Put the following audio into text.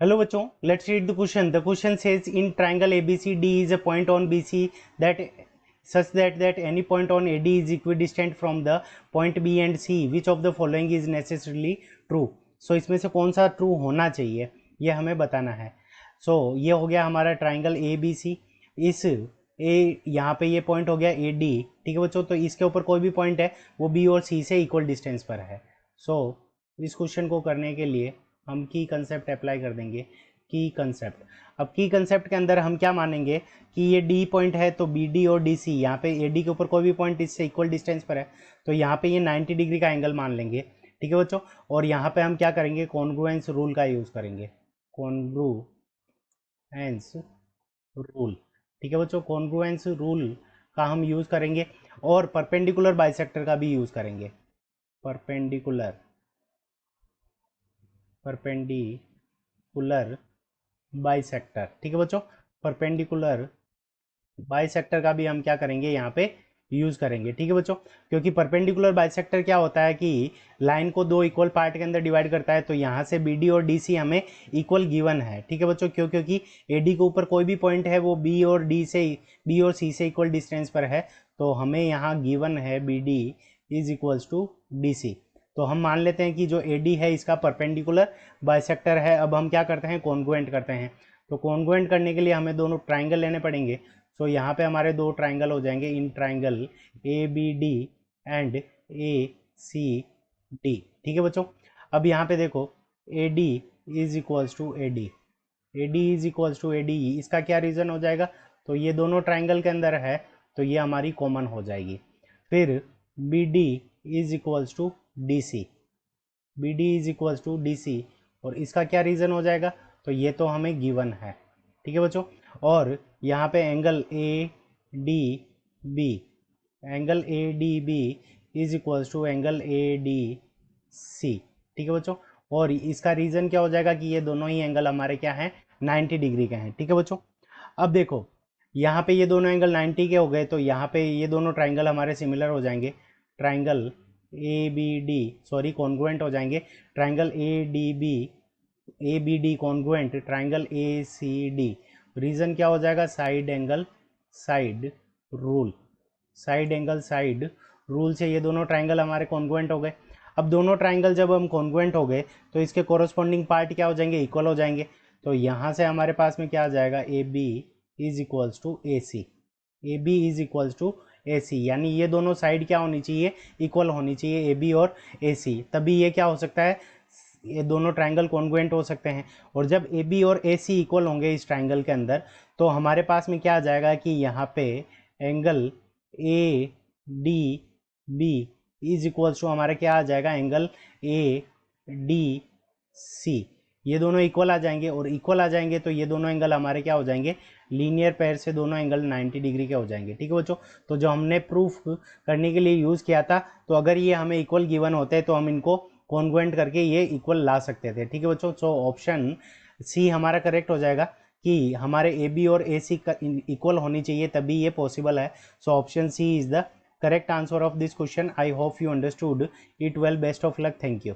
Hello बच्चों, let's read the question. The question says in triangle ABCD is a point on BC that such that any point on AD is equidistant from the point B and C. Which of the following is necessarily true? So इसमें से कौन सा true होना चाहिए ये हमें बताना है. So ये हो गया हमारा triangle ABC. इस A यहाँ पे ये पॉइंट हो गया AD. ठीक है बच्चों, तो इसके ऊपर कोई भी पॉइंट है वो B और C से इक्वल डिस्टेंस पर है. सो इस क्वेश्चन को करने के लिए हम की कंसेप्ट अप्लाई कर देंगे. की कंसेप्ट, अब की कंसेप्ट के अंदर हम क्या मानेंगे कि ये डी पॉइंट है तो बी डी और डी सी, यहाँ पे ए डी के ऊपर कोई भी पॉइंट इससे इक्वल डिस्टेंस पर है तो यहाँ पे ये 90 डिग्री का एंगल मान लेंगे. ठीक है बच्चों, और यहाँ पे हम क्या करेंगे, कॉन्ग्रुएंस रूल का यूज़ करेंगे. Congruence rule. ठीक है बच्चों, कॉन्ग्रुएंस रूल का हम यूज़ करेंगे और परपेंडिकुलर बाइसेक्टर का भी यूज़ करेंगे. Perpendicular bisector. ठीक है बच्चों, परपेंडिकुलर बाइसेक्टर का भी हम क्या करेंगे यहाँ पे यूज़ करेंगे. ठीक है बच्चों, क्योंकि परपेंडिकुलर बाइसेक्टर क्या होता है कि लाइन को दो इक्वल पार्ट के अंदर डिवाइड करता है. तो यहाँ से बी डी और डी सी हमें इक्वल गिवन है. ठीक है बच्चों, क्योंकि ए डी के ऊपर कोई भी पॉइंट है वो बी और सी से इक्वल डिस्टेंस पर है. तो हमें यहाँ गिवन है B D is equals to D C. तो हम मान लेते हैं कि जो ए डी है इसका परपेंडिकुलर बाइसेक्टर है. अब हम क्या करते हैं, कॉन्ग्रुएंट करते हैं. तो कॉन्ग्रुएंट करने के लिए हमें दोनों ट्राइंगल लेने पड़ेंगे. तो यहाँ पे हमारे दो ट्राइंगल हो जाएंगे in triangle A B D and A C D. ठीक है बच्चों, अब यहाँ पे देखो A D is equals to A D, A D is equals to A D. इसका क्या रीज़न हो जाएगा, तो ये दोनों ट्राइंगल के अंदर है तो ये हमारी कॉमन हो जाएगी. फिर B D is equals to D C, B D is equals to D C, और इसका क्या रीज़न हो जाएगा, तो ये तो हमें गिवन है. ठीक है बच्चों, और यहाँ पे angle A D B, angle A D B is equals to angle A D C. ठीक है बच्चों, और इसका रीज़न क्या हो जाएगा कि ये दोनों ही एंगल हमारे क्या हैं, 90 डिग्री के हैं. ठीक है बच्चों, अब देखो यहाँ पे ये दोनों एंगल 90 के हो गए तो यहाँ पे ये दोनों ट्राइंगल हमारे सिमिलर हो जाएंगे. Triangle A B D sorry congruent हो जाएंगे. Triangle A B D congruent triangle A C D. Reason क्या हो जाएगा, side angle side rule. Side angle side rule से ये दोनों ट्राइंगल हमारे कॉन्ग्रुएंट हो गए. अब दोनों ट्राइंगल जब हम कॉन्ग्रुएंट हो गए तो इसके कोरोस्पोंडिंग पार्ट क्या हो जाएंगे, इक्वल हो जाएंगे. तो यहाँ से हमारे पास में क्या आ जाएगा, A B is equals to A C, A B is equals to A C. यानी ये दोनों साइड क्या होनी चाहिए, इक्वल होनी चाहिए, ए बी और ए सी. तभी ये क्या हो सकता है, ये दोनों ट्राइंगल कॉन्ग्रुएंट हो सकते हैं. और जब ए बी और ए सी इक्वल होंगे इस ट्राइंगल के अंदर तो हमारे पास में क्या आ जाएगा कि यहाँ पे angle A D B is equals to हमारा क्या आ जाएगा, एंगल ए डी सी. ये दोनों इक्वल आ जाएंगे, और इक्वल आ जाएंगे तो ये दोनों एंगल हमारे क्या हो जाएंगे, लीनियर पेयर से दोनों एंगल 90 डिग्री के हो जाएंगे. ठीक है बच्चों, तो जो हमने प्रूफ करने के लिए यूज़ किया था, तो अगर ये हमें इक्वल गिवन होते हैं तो हम इनको कॉन्ग्रुएंट करके ये इक्वल ला सकते थे. ठीक है बच्चों, सो ऑप्शन सी हमारा करेक्ट हो जाएगा कि हमारे ए बी और ए सी इक्वल होनी चाहिए तभी ये पॉसिबल है. So option C is the correct answer of this question. I hope you understood it well. Best of luck. Thank you.